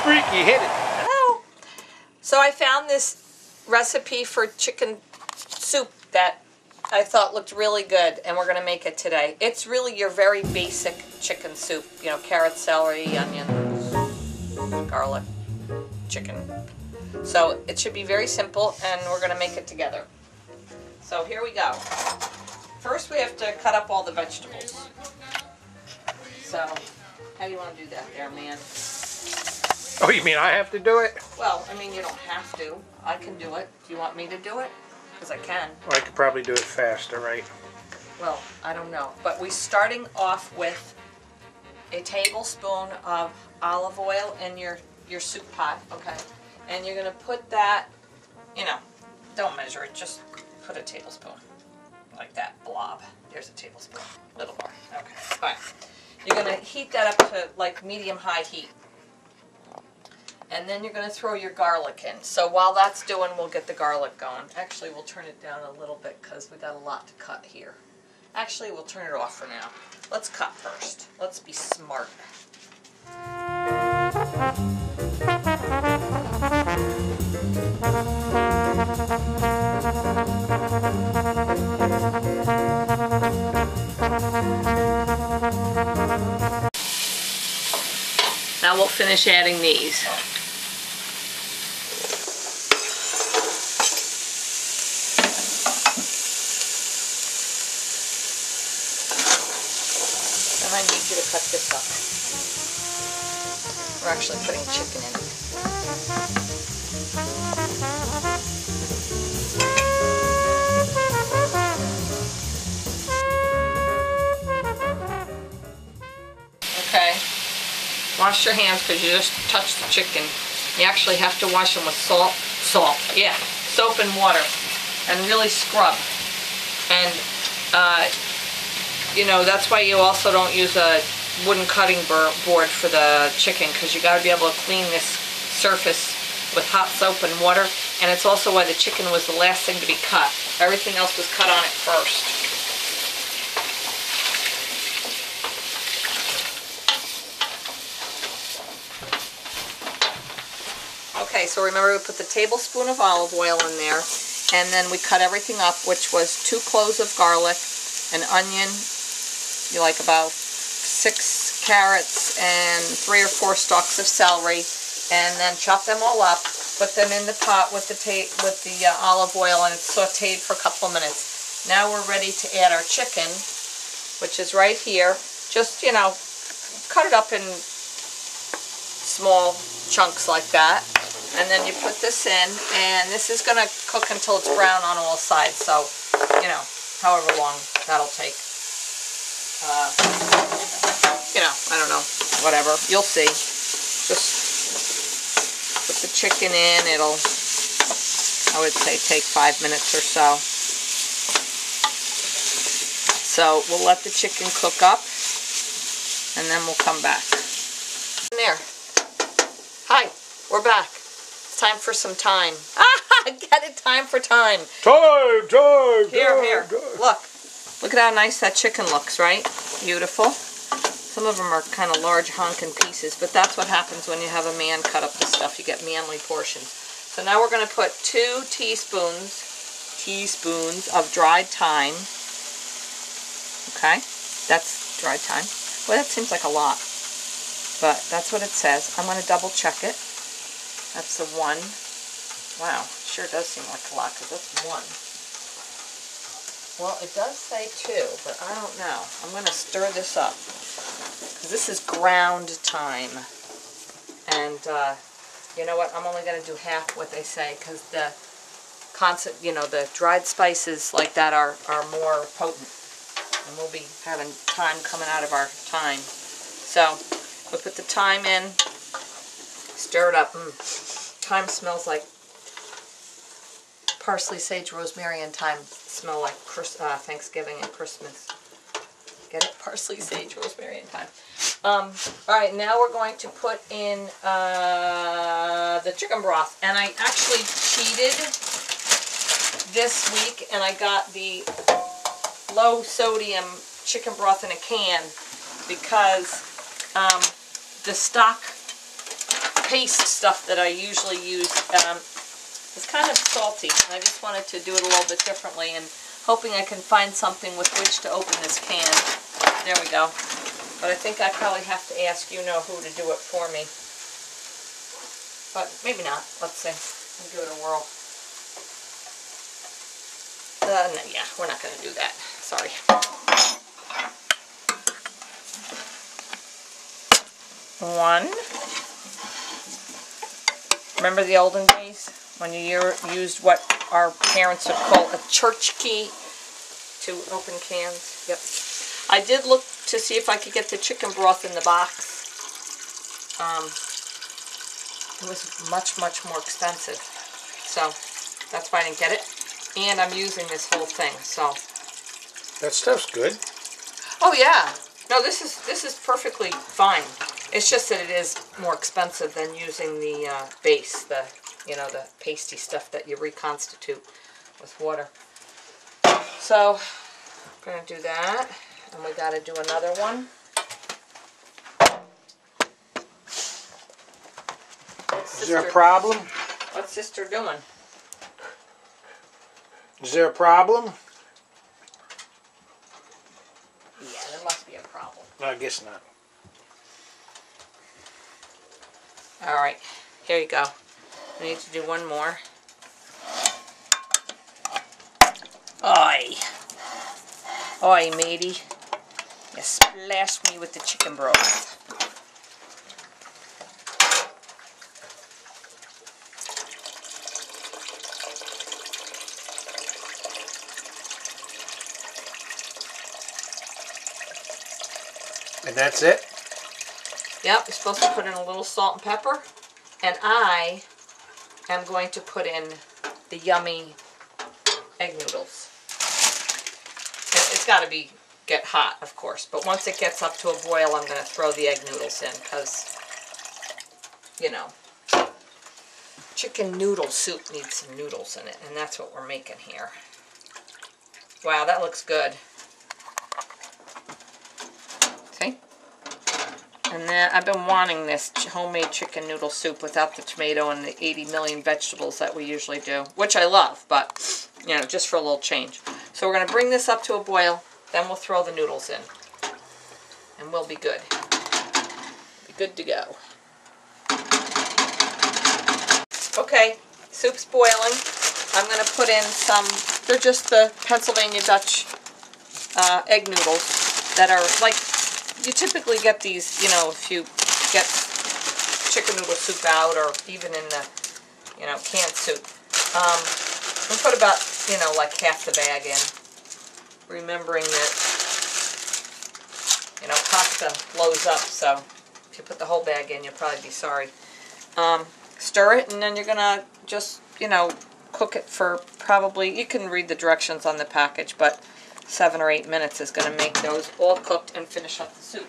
freaky, hit it. Hello. So I found this recipe for chicken soup that I thought looked really good, and we're going to make it today. It's really your very basic chicken soup. You know, carrots, celery, onions, garlic, chicken. So it should be very simple, and we're going to make it together. So here we go. First we have to cut up all the vegetables. So, how do you want to do that there, man? Oh, you mean I have to do it? Well, I mean, you don't have to. I can do it. Do you want me to do it? Because I can. Well, I could probably do it faster, right? Well, I don't know. But we're starting off with a tablespoon of olive oil in your soup pot, okay? And you're going to put that, you know, don't measure it, just put a tablespoon. Like that, blob. There's a tablespoon. Little more. Okay, fine. You're going to heat that up to like medium-high heat. And then you're going to throw your garlic in. So while that's doing, we'll get the garlic going. Actually, we'll turn it down a little bit because we got a lot to cut here. Actually, we'll turn it off for now. Let's cut first. Let's be smart. Now we'll finish adding these. And I need you to cut this up. We're actually putting chicken in it. Okay. Wash your hands because you just touched the chicken. You actually have to wash them with soap and water, and really scrub. And you know, that's why you also don't use a wooden cutting board for the chicken, because you got to be able to clean this surface with hot soap and water. And it's also why the chicken was the last thing to be cut. Everything else was cut on it first. Okay, so remember we put the tablespoon of olive oil in there, and then we cut everything up, which was 2 cloves of garlic, an onion, you like about 6 carrots, and 3 or 4 stalks of celery, and then chop them all up, put them in the pot with the olive oil, and it's sauteed for a couple of minutes. Now we're ready to add our chicken, which is right here. Just, you know, cut it up in small chunks like that. And then you put this in, and this is going to cook until it's brown on all sides, so, you know, however long that'll take. You know, I don't know, whatever, you'll see. Just put the chicken in, it'll, I would say, take 5 minutes or so. So we'll let the chicken cook up, and then we'll come back. There. Hi, we're back. Time for some time. Ah, get it, time for time. Time. Here. Look at how nice that chicken looks, right? Beautiful. Some of them are kind of large honking pieces, but that's what happens when you have a man cut up the stuff. You get manly portions. So now we're going to put 2 teaspoons of dried thyme. Okay, that's dried thyme. Well, that seems like a lot, but that's what it says. I'm going to double check it. That's the 1. Wow, sure does seem like a lot because that's 1. Well, it does say 2, but I don't know. I'm going to stir this up because this is ground thyme. And you know what? I'm only going to do half what they say because the the dried spices like that are more potent. And we'll be having thyme coming out of our thyme. So we'll put the thyme in. Stir it up. Thyme smells like parsley, sage, rosemary, and thyme smell like Thanksgiving and Christmas. Get it? Parsley, sage, rosemary, and thyme. Alright, now we're going to put in the chicken broth. And I actually cheated this week, and I got the low sodium chicken broth in a can because the stock paste stuff that I usually use. It's kind of salty, and I just wanted to do it a little bit differently, and hoping I can find something with which to open this can. There we go. But I think I probably have to ask you-know-who to do it for me. But maybe not. Let's see. I'll give it a whirl. No, yeah, we're not going to do that. Sorry. One. Remember the olden days when you used what our parents would call a church key to open cans? Yep. I did look to see if I could get the chicken broth in the box. It was much, much more expensive. So that's why I didn't get it. And I'm using this whole thing, so. That stuff's good. Oh yeah. No, this is perfectly fine. It's just that it is more expensive than using the base, the pasty stuff that you reconstitute with water. So I'm gonna do that, and we gotta do another one. Is there a problem? What's sister doing? Is there a problem? Yeah, there must be a problem. No, I guess not. Alright, here you go. We need to do one more. Oi! Oi, matey. You splashed me with the chicken broth. And that's it? Yep, you're supposed to put in a little salt and pepper. And I am going to put in the yummy egg noodles. It's got to get hot, of course. But once it gets up to a boil, I'm going to throw the egg noodles in because, chicken noodle soup needs some noodles in it. And that's what we're making here. Wow, that looks good. See? And then I've been wanting this homemade chicken noodle soup without the tomato and the 80 million vegetables that we usually do, which I love, but, just for a little change. So we're going to bring this up to a boil, then we'll throw the noodles in, and we'll be good. Be good to go. Okay, soup's boiling. I'm going to put in some, they're just the Pennsylvania Dutch egg noodles that are like, you typically get these, if you get chicken noodle soup out or even in the, canned soup. We'll put about, like half the bag in, remembering that, pasta blows up, so if you put the whole bag in, you'll probably be sorry. Stir it, and then you're going to just, cook it for probably, you can read the directions on the package, but 7 or 8 minutes is going to make those all cooked and finish up the soup.